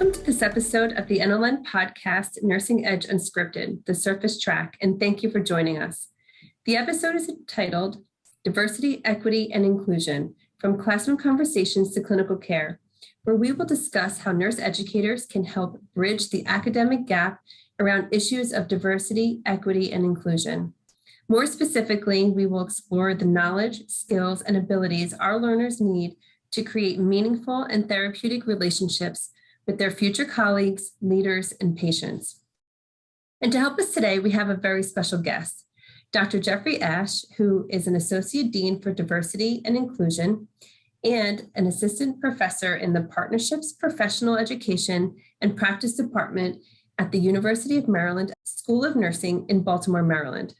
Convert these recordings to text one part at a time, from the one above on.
Welcome to this episode of the NLN podcast, Nursing Edge Unscripted, the surface track, and thank you for joining us. The episode is entitled Diversity, Equity, and Inclusion, From Classroom Conversations to Clinical Care, where we will discuss how nurse educators can help bridge the academic gap around issues of diversity, equity, and inclusion. More specifically, we will explore the knowledge, skills, and abilities our learners need to create meaningful and therapeutic relationships with their future colleagues, leaders, and patients. And to help us today, we have a very special guest, Dr. Jeffrey Ash, who is an Associate Dean for Diversity and Inclusion and an Assistant Professor in the Partnerships, Professional Education, and Practice Department at the University of Maryland School of Nursing in Baltimore, Maryland.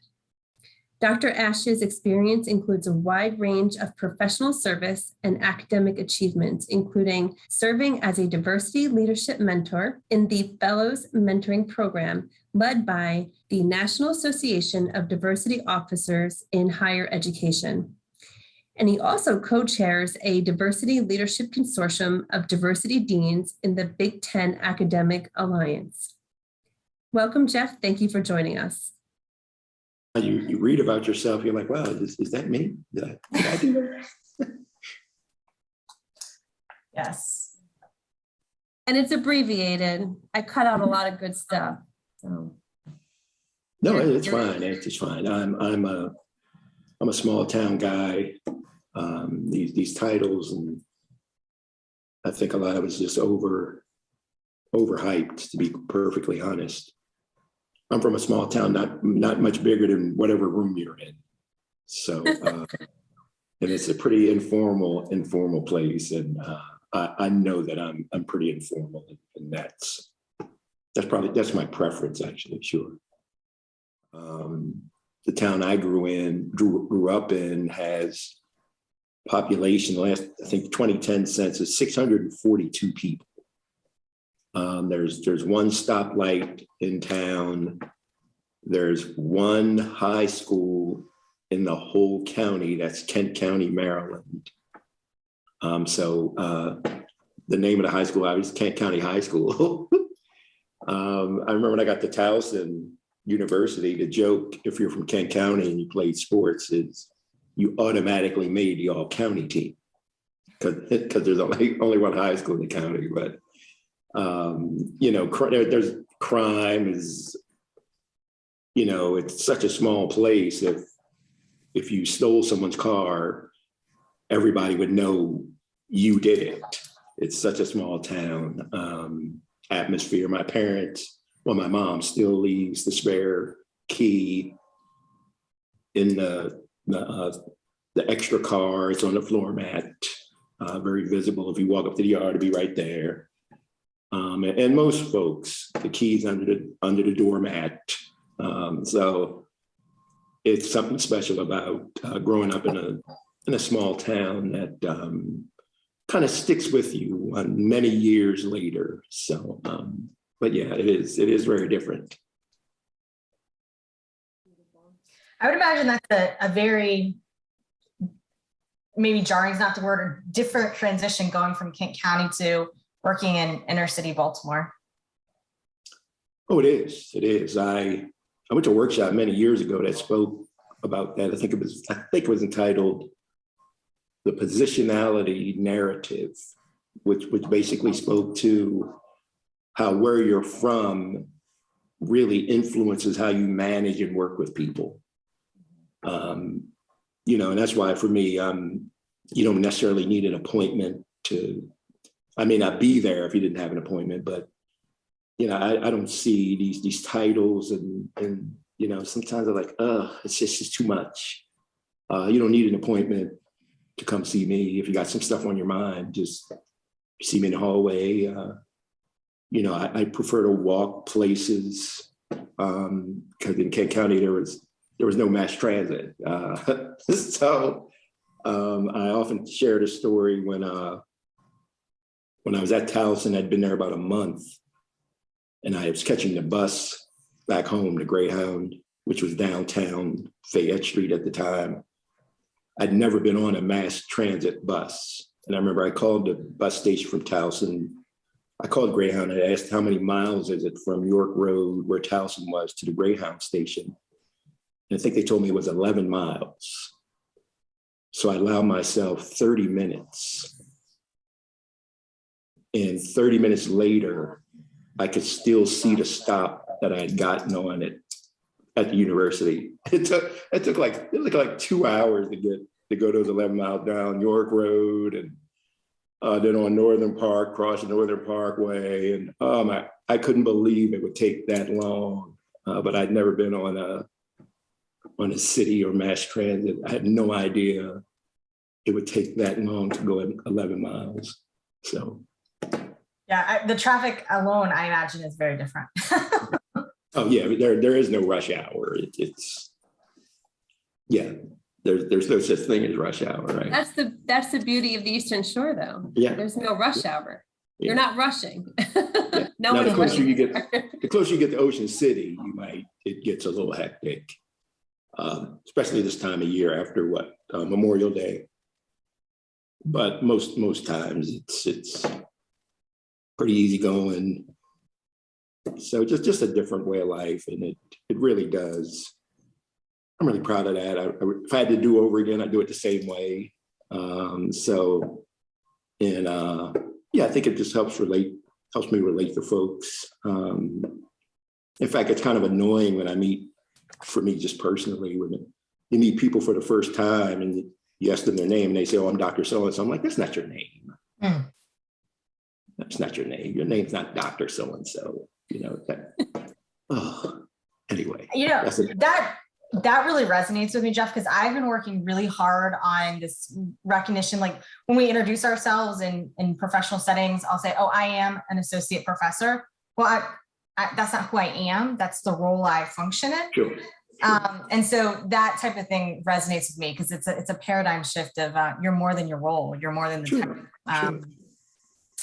Dr. Ash's experience includes a wide range of professional service and academic achievements, including serving as a diversity leadership mentor in the Fellows Mentoring Program led by the National Association of Diversity Officers in Higher Education. And he also co-chairs a diversity leadership consortium of diversity deans in the Big Ten Academic Alliance. Welcome, Jeff. Thank you for joining us. You read about yourself, you're like, wow, is that me? Did I do that? Yes. And it's abbreviated. I cut out a lot of good stuff. So. No, it's fine. It's fine. I'm a small town guy. These titles, and I think a lot of it's just overhyped, to be perfectly honest. I'm from a small town, not much bigger than whatever room you're in. So, and it's a pretty informal place, and I know that I'm pretty informal, and that's my preference, actually. Sure. The town I grew up in has population, last I think 2010 census, 642 people. There's one stoplight in town. There's one high school in the whole county. That's Kent County, Maryland. So the name of the high school is Kent County High School. I remember when I got to Towson University, the joke, if you're from Kent County and you played sports, is you automatically made the all-county team because there's only one high school in the county, but there's crime is, it's such a small place. If you stole someone's car, everybody would know you did it. It's such a small town. Atmosphere. My mom still leaves the spare key in the extra car. It's on the floor mat, very visible. If you walk up to the yard, it'll be right there. And most folks, the key's under the doormat. So it's something special about growing up in a small town that kind of sticks with you many years later. So, but yeah, it is very different. I would imagine that's a very, maybe jarring is not the word, or different transition going from Kent County to working in inner city Baltimore. Oh, it is. It is. I went to a workshop many years ago that spoke about that. I think it was entitled "The Positionality Narrative," which basically spoke to how where you're from really influences how you manage and work with people. And that's why for me, you don't necessarily need an appointment to. I may not be there if you didn't have an appointment, but I don't see these titles and sometimes I'm like, it's just too much. You don't need an appointment to come see me. If you got some stuff on your mind, just see me in the hallway. I prefer to walk places because in Kent County there was no mass transit. So I often share the story when I was at Towson. I'd been there about a month, and I was catching the bus back home, the Greyhound, which was downtown Fayette Street at the time. I'd never been on a mass transit bus. And I remember I called the bus station from Towson I called Greyhound and I asked how many miles is it from York Road, where Towson was, to the Greyhound station. And I think they told me it was 11 miles. So I allowed myself 30 minutes. And 30 minutes later, I could still see the stop that I had gotten on it at the university. It took like 2 hours to go those 11 miles down York Road, and then on Northern Park, crossing Northern Parkway. And I couldn't believe it would take that long. But I'd never been on a city or mass transit. I had no idea it would take that long to go 11 miles. So. Yeah, the traffic alone, I imagine, is very different. Oh yeah, there is no rush hour. There's no such thing as rush hour, right? That's the beauty of the Eastern Shore, though. Yeah, there's no rush hour. Yeah. You're not rushing. Yeah. No now, one's rushing. The closer you get to Ocean City, it gets a little hectic, especially this time of year after Memorial Day. But most times it's pretty easy going. So just a different way of life, and it really does. I'm really proud of that. If I had to do over again, I'd do it the same way. I think it just helps me relate to folks. In fact, it's kind of annoying when I meet, for me just personally, when you meet people for the first time and you ask them their name and they say, "Oh, I'm Dr. So-and-so." I'm like, "That's not your name. That's not your name. Your name's not Dr. So-and-so." Anyway. That really resonates with me, Jeff, because I've been working really hard on this recognition. Like when we introduce ourselves in professional settings, I'll say, "Oh, I am an associate professor." Well, that's not who I am. That's the role I function in. Sure. And so that type of thing resonates with me because it's a paradigm shift of you're more than your role. You're more than the type.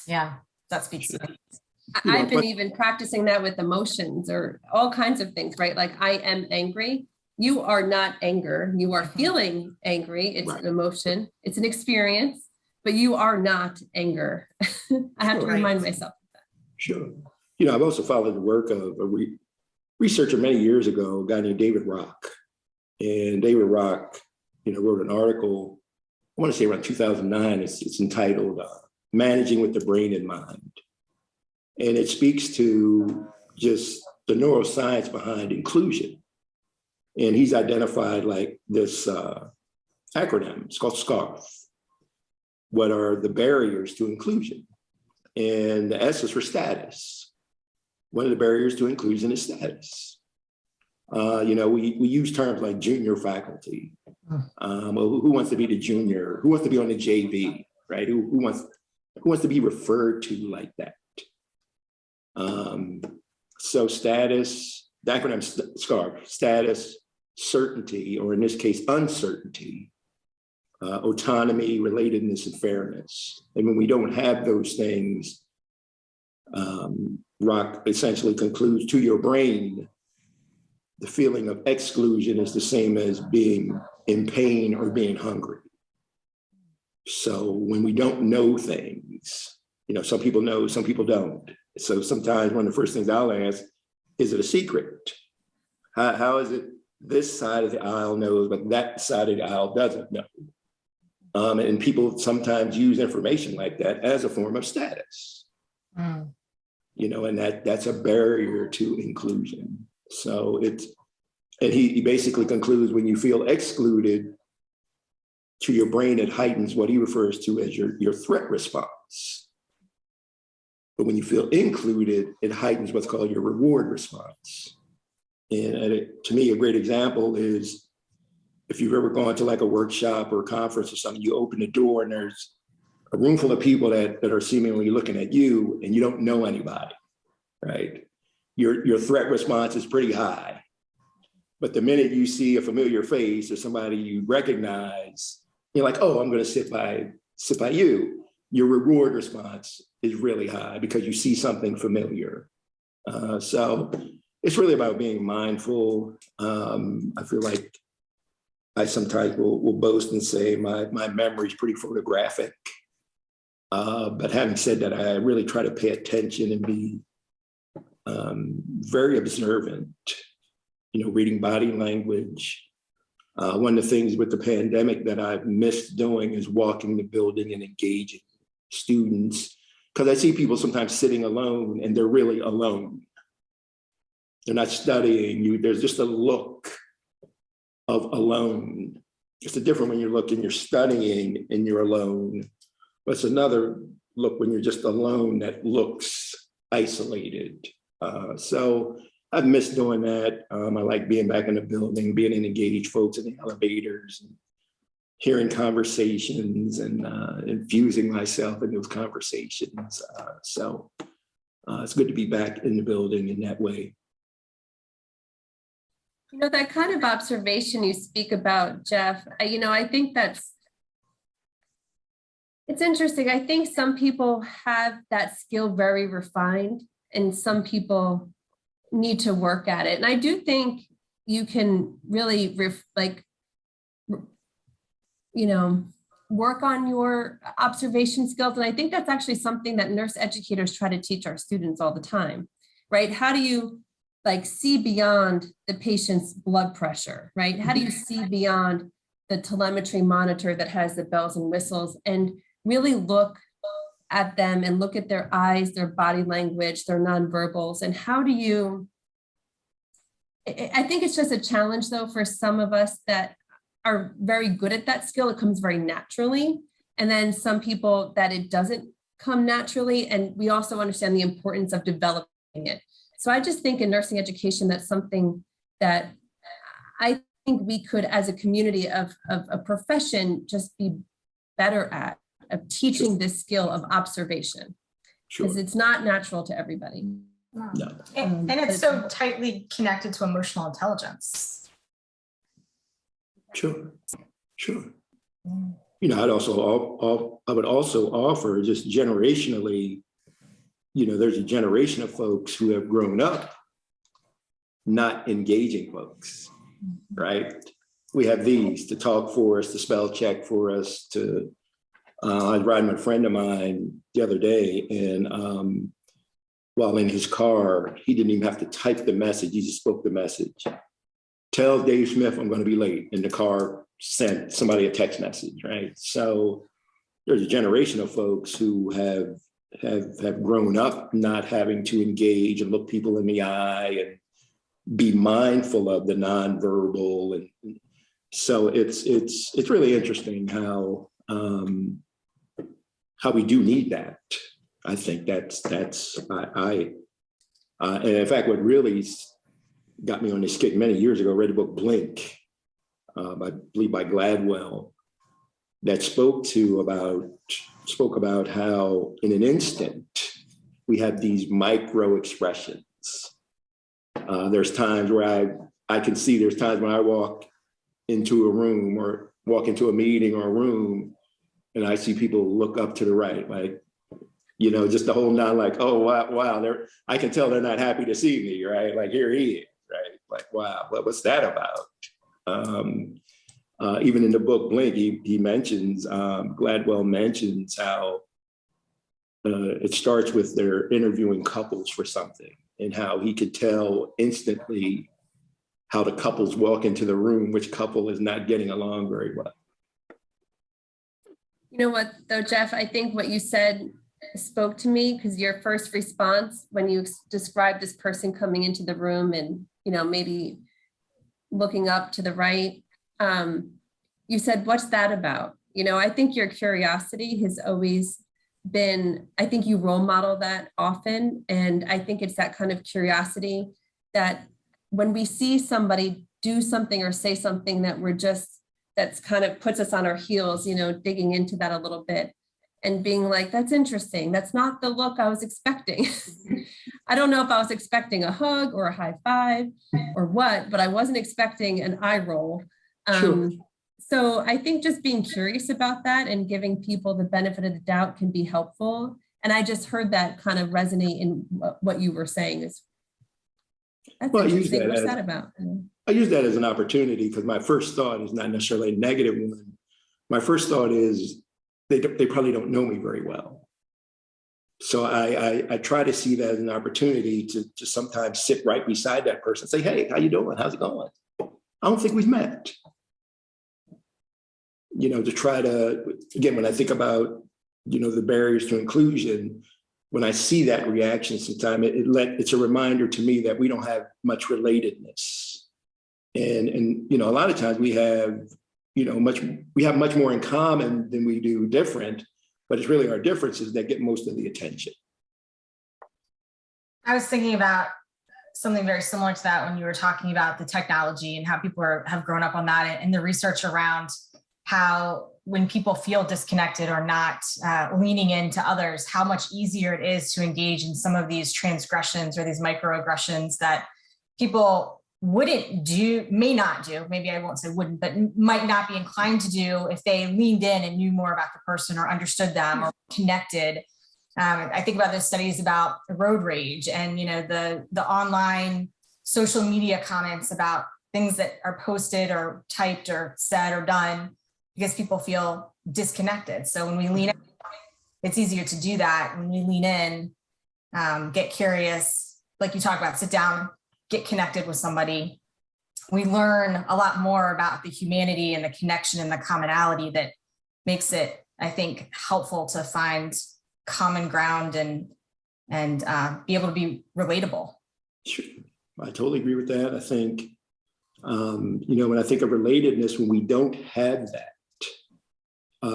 Yeah, that speaks to me. I've been even practicing that with emotions or all kinds of things, right? Like I am angry. You are not anger. You are feeling angry. It's an emotion. It's an experience, but you are not anger. I have to remind myself of that. Sure. I've also followed the work of a researcher many years ago, a guy named David Rock. And David Rock, wrote an article, I want to say around 2009. It's entitled "Managing with the Brain in Mind." And it speaks to just the neuroscience behind inclusion. And he's identified like this acronym, it's called SCARF. What are the barriers to inclusion? And the S is for status. One of the barriers to inclusion is status. We use terms like junior faculty. Who wants to be the junior? Who wants to be on the JV, right? Who wants to be referred to like that? So status, the acronym SCARF, status, certainty, or in this case, uncertainty, autonomy, relatedness, and fairness. And when we don't have those things, Rock essentially concludes, to your brain, the feeling of exclusion is the same as being in pain or being hungry. So when we don't know things, some people know, some people don't. So sometimes one of the first things I'll ask, is it a secret? How is it this side of the aisle knows, but that side of the aisle doesn't know? And people sometimes use information like that as a form of status. And that's a barrier to inclusion. So he basically concludes, when you feel excluded, to your brain, it heightens what he refers to as your threat response. But when you feel included, it heightens what's called your reward response. And to me, a great example is if you've ever gone to like a workshop or a conference or something, you open the door and there's a room full of people that are seemingly looking at you and you don't know anybody, right? Your threat response is pretty high. But the minute you see a familiar face or somebody you recognize, you're like, "Oh, I'm going to sit by you." Your reward response is really high because you see something familiar. So it's really about being mindful. I feel like I sometimes will boast and say my memory is pretty photographic. But having said that, I really try to pay attention and be very observant, reading body language. One of the things with the pandemic that I've missed doing is walking the building and engaging students, because I see people sometimes sitting alone and they're really alone. They're not studying. There's just a look of alone. It's a different when you're studying and you're alone. But it's another look when you're just alone that looks isolated. So I've missed doing that. I like being back in the building, being in engaged folks in the elevators, and hearing conversations and infusing myself in those conversations. So it's good to be back in the building in that way. That kind of observation you speak about, Jeff, I think it's interesting. I think some people have that skill very refined and some people need to work at it. And I do think you can really work on your observation skills. And I think that's actually something that nurse educators try to teach our students all the time, right? How do you see beyond the patient's blood pressure, right? How do you see beyond the telemetry monitor that has the bells and whistles, and really look at them and look at their eyes, their body language, their nonverbals, and how do you, I think it's just a challenge though for some of us that are very good at that skill. It comes very naturally. And then some people that it doesn't come naturally. And we also understand the importance of developing it. So I just think in nursing education, that's something that I think we could, as a community of a profession, just be better at, of teaching this skill of observation. Because it's not natural to everybody. No. And it's so tightly connected to emotional intelligence. Sure. I would also offer just generationally, there's a generation of folks who have grown up not engaging folks, right? We have these to talk for us, to spell check for us, to, I was riding with a friend of mine the other day, and while in his car, he didn't even have to type the message, he just spoke the message. Tell Dave Smith I'm going to be late. And the car sent somebody a text message, right? So there's a generation of folks who have grown up not having to engage and look people in the eye and be mindful of the nonverbal. And so it's really interesting how we do need that. I think and in fact, what really got me on this kick many years ago, I read the book Blink, I believe by Gladwell, that spoke about how in an instant we have these micro expressions. There's times where I can see there's times when I walk into a room or walk into a meeting or a room and I see people look up to the right, like, just the whole nod, like, oh, wow, I can tell they're not happy to see me, right? Like, here he is, right? Like, wow, what's that about? Even in the book Blink, he mentions, Gladwell mentions how it starts with their interviewing couples for something and how he could tell instantly how the couples walk into the room, which couple is not getting along very well. You know what, though, Jeff, I think what you said spoke to me, because your first response when you described this person coming into the room and, maybe looking up to the right, you said, what's that about? I think your curiosity has always been, I think you role model that often. And I think it's that kind of curiosity that when we see somebody do something or say something that's kind of puts us on our heels, digging into that a little bit and being like, that's interesting. That's not the look I was expecting. I don't know if I was expecting a hug or a high five or what, but I wasn't expecting an eye roll. Sure. So I think just being curious about that and giving people the benefit of the doubt can be helpful. And I just heard that kind of resonate in what you were saying. That's interesting. What's that about? I use that as an opportunity because my first thought is not necessarily a negative one. My first thought is they probably don't know me very well. So I try to see that as an opportunity to sometimes sit right beside that person and say, hey, how you doing? How's it going? I don't think we've met. To try to, again, when I think about, the barriers to inclusion, when I see that reaction sometimes, it's a reminder to me that we don't have much relatedness. And a lot of times we have, much more in common than we do different, but it's really our differences that get most of the attention. I was thinking about something very similar to that when you were talking about the technology and how people have grown up on that, and the research around how when people feel disconnected or not leaning into others, how much easier it is to engage in some of these transgressions or these microaggressions that people may not do, maybe I won't say wouldn't, but might not be inclined to do if they leaned in and knew more about the person or understood them or connected. I think about those studies about road rage and, the online social media comments about things that are posted or typed or said or done because people feel disconnected. So when we lean in, it's easier to do that. When we lean in, get curious, like you talk about, sit down, get connected with somebody, we learn a lot more about the humanity and the connection and the commonality that makes it, I think, helpful to find common ground and be able to be relatable. Sure. I totally agree with that. I think, when I think of relatedness, when we don't have that,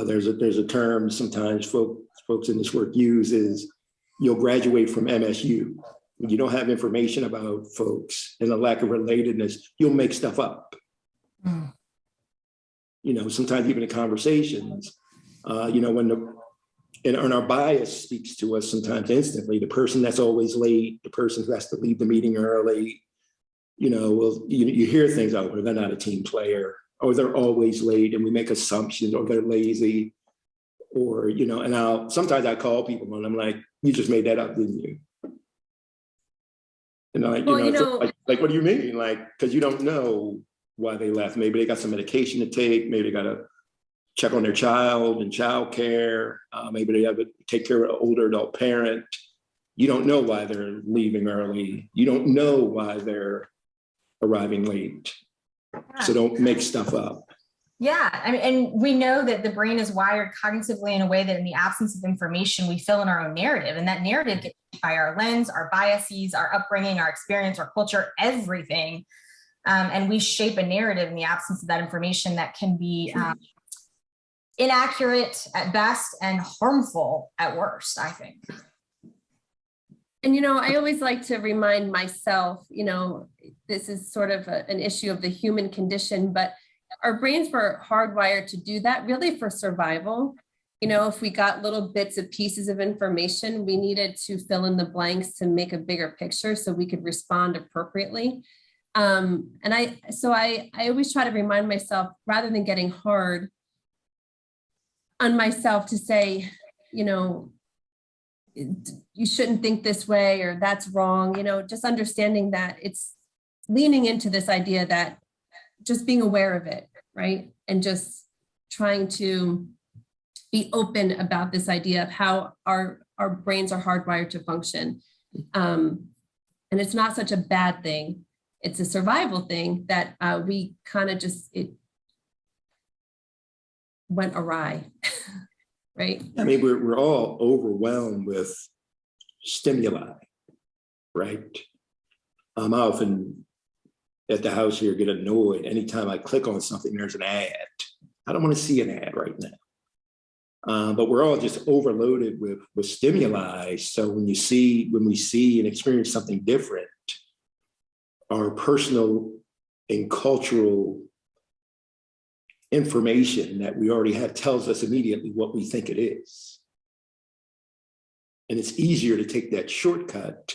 there's a term sometimes folks in this work use is you'll graduate from MSU. When you don't have information about folks and a lack of relatedness, you'll make stuff up. Sometimes even in conversations, when our bias speaks to us sometimes instantly, the person that's always late, the person who has to leave the meeting early, you hear things out where they're not a team player, or they're always late, and we make assumptions, or they're lazy, or, and sometimes I call people and I'm like, you just made that up, didn't you? And like, like, what do you mean? Like, because you don't know why they left. Maybe they got some medication to take. Maybe they got to check on their child and child care. Maybe they have to take care of an older adult parent. You don't know why they're leaving early. You don't know why they're arriving late. So don't make stuff up. Yeah, and we know that the brain is wired cognitively in a way that in the absence of information, we fill in our own narrative. And that narrative gets by our lens, our biases, our upbringing, our experience, our culture, everything. And we shape a narrative in the absence of that information that can be inaccurate at best and harmful at worst, I think. And, I always like to remind myself, this is sort of an issue of the human condition, but our brains were hardwired to do that really for survival. If we got little bits of pieces of information, we needed to fill in the blanks to make a bigger picture so we could respond appropriately. And I always try to remind myself, rather than getting hard on myself, to say, you shouldn't think this way, or that's wrong, just understanding that it's leaning into this idea that just being aware of it, right? And just trying to be open about this idea of how our brains are hardwired to function. And it's not such a bad thing. It's a survival thing that we kind of it went awry, right? I mean, we're all overwhelmed with stimuli, right? I often at the house here get annoyed anytime I click on something, there's an ad. I don't want to see an ad right now. But we're all just overloaded with stimuli. So when we see and experience something different, our personal and cultural information that we already have tells us immediately what we think it is. And it's easier to take that shortcut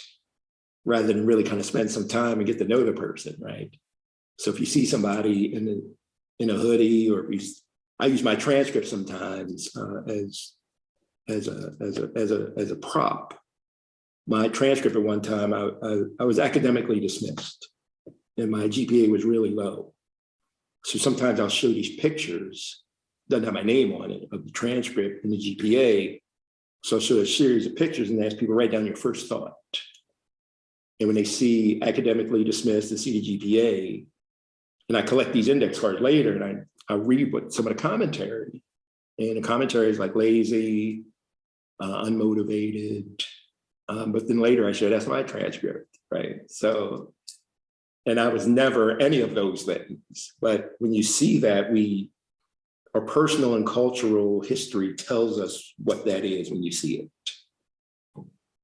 rather than really kind of spend some time and get to know the person, right? So if you see somebody in a hoodie, or I use my transcript sometimes as a prop. My transcript at one time, I was academically dismissed, and my GPA was really low. So sometimes I'll show these pictures doesn't have my name on it, of the transcript and the GPA. So I show a series of pictures and ask people, write down your first thought. And when they see academically dismissed and see the GPA, and I collect these index cards later, and I read what some of the commentary, and the commentary is like lazy, unmotivated. But then later I showed that's my transcript, right? So, and I was never any of those things. But when you see that, our personal and cultural history tells us what that is when you see it.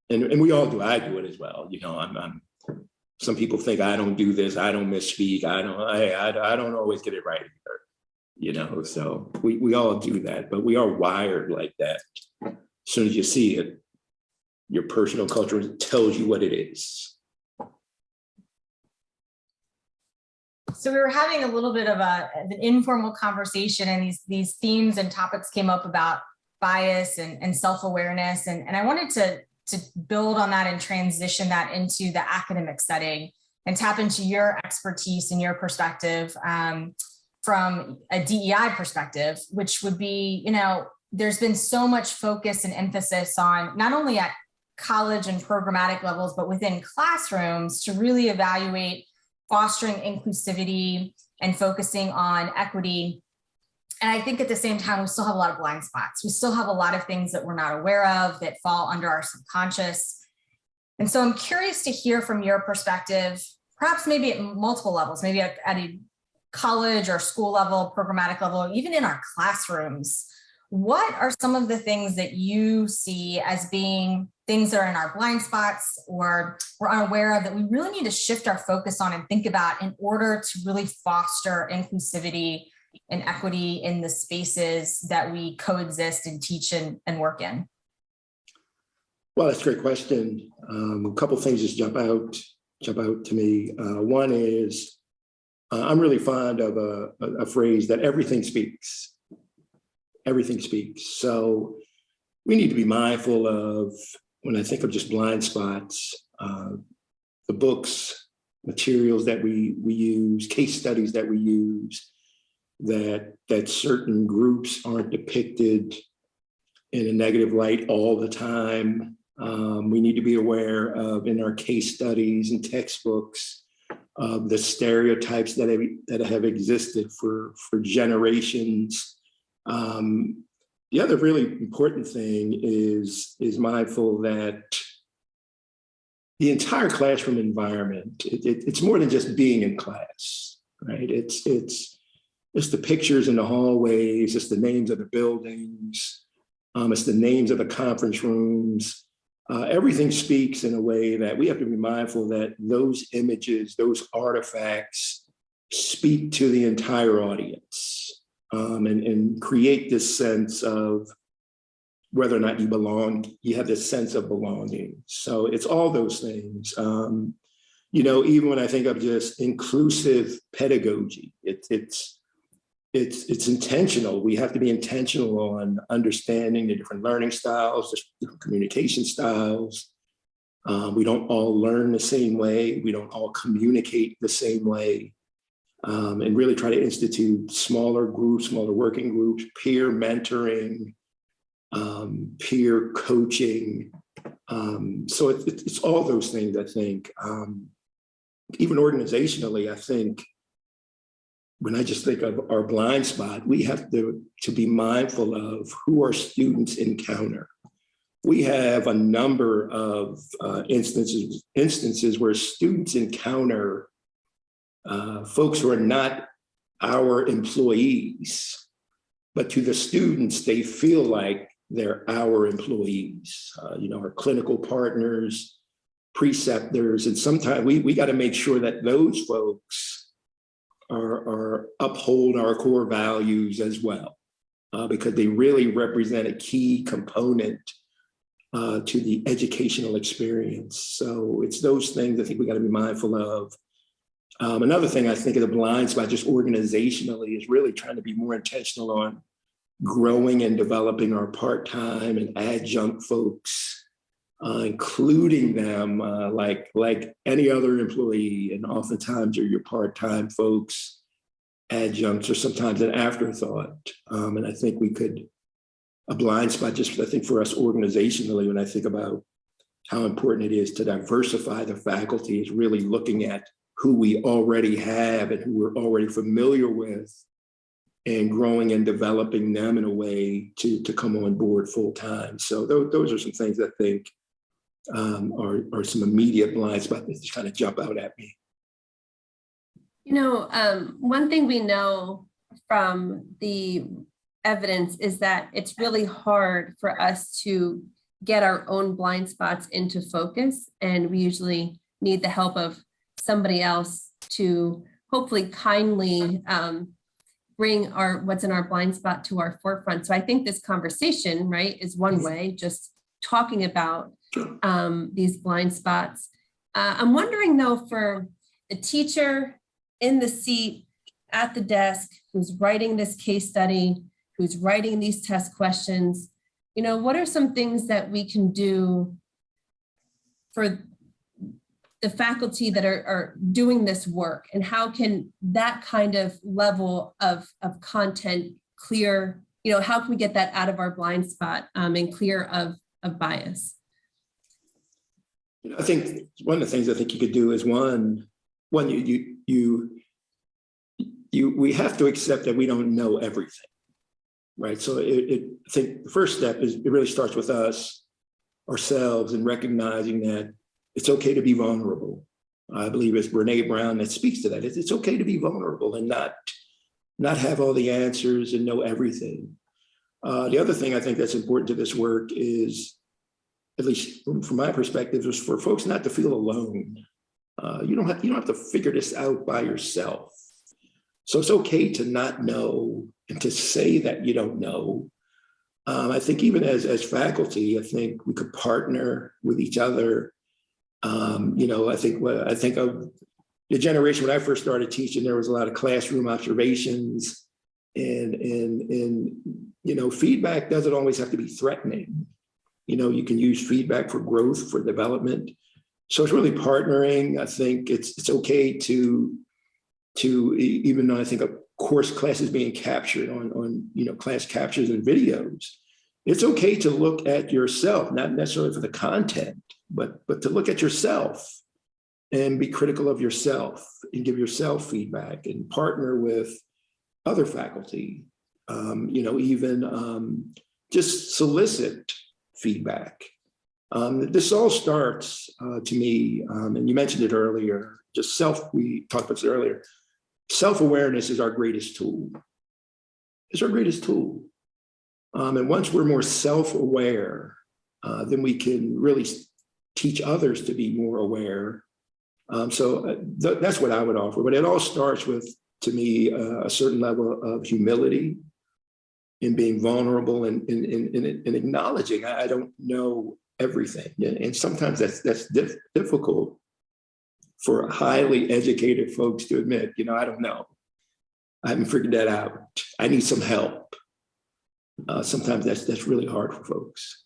And we all do, I do it as well. You know, some people think I don't do this, I don't misspeak, I don't always get it right either. You know, so we all do that, but we are wired like that. As soon as you see it, your personal culture tells you what it is. So we were having a little bit of an informal conversation, and these themes and topics came up about bias and self-awareness. And I wanted to build on that and transition that into the academic setting and tap into your expertise and your perspective from a DEI perspective, which would be, you know, there's been so much focus and emphasis on not only at college and programmatic levels, but within classrooms to really evaluate fostering inclusivity and focusing on equity. And I think at the same time, we still have a lot of blind spots. We still have a lot of things that we're not aware of that fall under our subconscious. And so I'm curious to hear from your perspective, perhaps maybe at multiple levels, maybe at a college or school level, programmatic level, even in our classrooms. What are some of the things that you see as being things that are in our blind spots or we're unaware of that we really need to shift our focus on and think about in order to really foster inclusivity and equity in the spaces that we coexist and teach and work in? Well, that's a great question. A couple of things just jump out to me. One is I'm really fond of a phrase that everything speaks. Everything speaks. So we need to be mindful of, when I think of just blind spots, the books, materials that we use, case studies that we use, that certain groups aren't depicted in a negative light all the time. We need to be aware of, in our case studies and textbooks, the stereotypes that have existed for generations. The other really important thing is mindful that the entire classroom environment, it's more than just being in class, right? It's the pictures in the hallways, it's the names of the buildings, it's the names of the conference rooms. Everything speaks in a way that we have to be mindful that those images, those artifacts speak to the entire audience. And create this sense of whether or not you belong, you have this sense of belonging. So it's all those things. You know, even when I think of just inclusive pedagogy, it's intentional. We have to be intentional on understanding the different learning styles, the different communication styles. We don't all learn the same way. We don't all communicate the same way. And really try to institute smaller groups, smaller working groups, peer mentoring, peer coaching. So it's all those things, I think. Even organizationally, I think, when I just think of our blind spot, we have to be mindful of who our students encounter. We have a number of instances where students encounter folks who are not our employees, but to the students, they feel like they're our employees, you know, our clinical partners, preceptors, and sometimes we got to make sure that those folks are uphold our core values as well, because they really represent a key component to the educational experience. So it's those things I think we got to be mindful of. Another thing I think of the blind spot, just organizationally, is really trying to be more intentional on growing and developing our part-time and adjunct folks, including them like any other employee. And oftentimes are your part-time folks adjuncts or sometimes an afterthought. And I think a blind spot, just I think for us organizationally, when I think about how important it is to diversify the faculty, is really looking at who we already have and who we're already familiar with, and growing and developing them in a way to come on board full time. So those are some things I think are some immediate blind spots that just kind of jump out at me. One thing we know from the evidence is that it's really hard for us to get our own blind spots into focus. And we usually need the help of somebody else to hopefully kindly bring what's in our blind spot to our forefront. So I think this conversation, right, is one way, just talking about these blind spots. I'm wondering though, for a teacher in the seat at the desk who's writing this case study, who's writing these test questions, what are some things that we can do for the faculty that are doing this work, and how can that kind of level of content clear, how can we get that out of our blind spot and clear of bias? I think one of the things I think you could do is we have to accept that we don't know everything, right? So I think the first step is it really starts with ourselves, and recognizing that it's okay to be vulnerable. I believe it's Brene Brown that speaks to that. It's okay to be vulnerable and not have all the answers and know everything. The other thing I think that's important to this work is, at least from my perspective, is for folks not to feel alone. You don't have to figure this out by yourself. So it's okay to not know and to say that you don't know. I think even as faculty, I think we could partner with each other. I think of the generation when I first started teaching, there was a lot of classroom observations, and feedback doesn't always have to be threatening. You can use feedback for growth, for development. So it's really partnering. I think it's okay to even though I think a course class is being captured on class captures and videos, it's okay to look at yourself, not necessarily for the content, but to look at yourself and be critical of yourself and give yourself feedback, and partner with other faculty, just solicit feedback. This all starts to me, and you mentioned it earlier, we talked about this earlier, self-awareness is our greatest tool. It's our greatest tool. And once we're more self-aware, then we can really teach others to be more aware. So that's what I would offer. But it all starts with, to me, a certain level of humility, in being vulnerable, and acknowledging I don't know everything. And sometimes that's difficult for highly educated folks to admit, I don't know. I haven't figured that out. I need some help. Sometimes that's really hard for folks.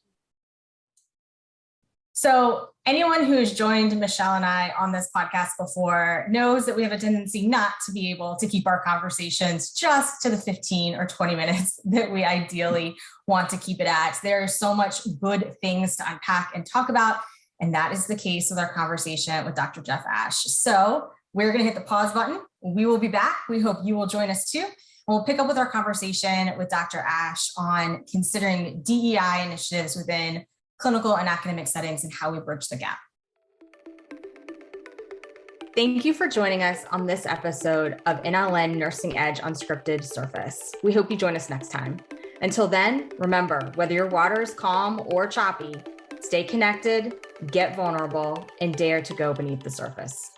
So anyone who's joined Michelle and I on this podcast before knows that we have a tendency not to be able to keep our conversations just to the 15 or 20 minutes that we ideally want to keep it at. There are so much good things to unpack and talk about, and that is the case with our conversation with Dr. Jeff Ash. So we're going to hit the pause button. We will be back. We hope you will join us too. We'll pick up with our conversation with Dr. Ash on considering DEI initiatives within clinical and academic settings and how we bridge the gap. Thank you for joining us on this episode of NLN Nursing Edge Unscripted Surface. We hope you join us next time. Until then, remember, whether your water is calm or choppy, stay connected, get vulnerable, and dare to go beneath the surface.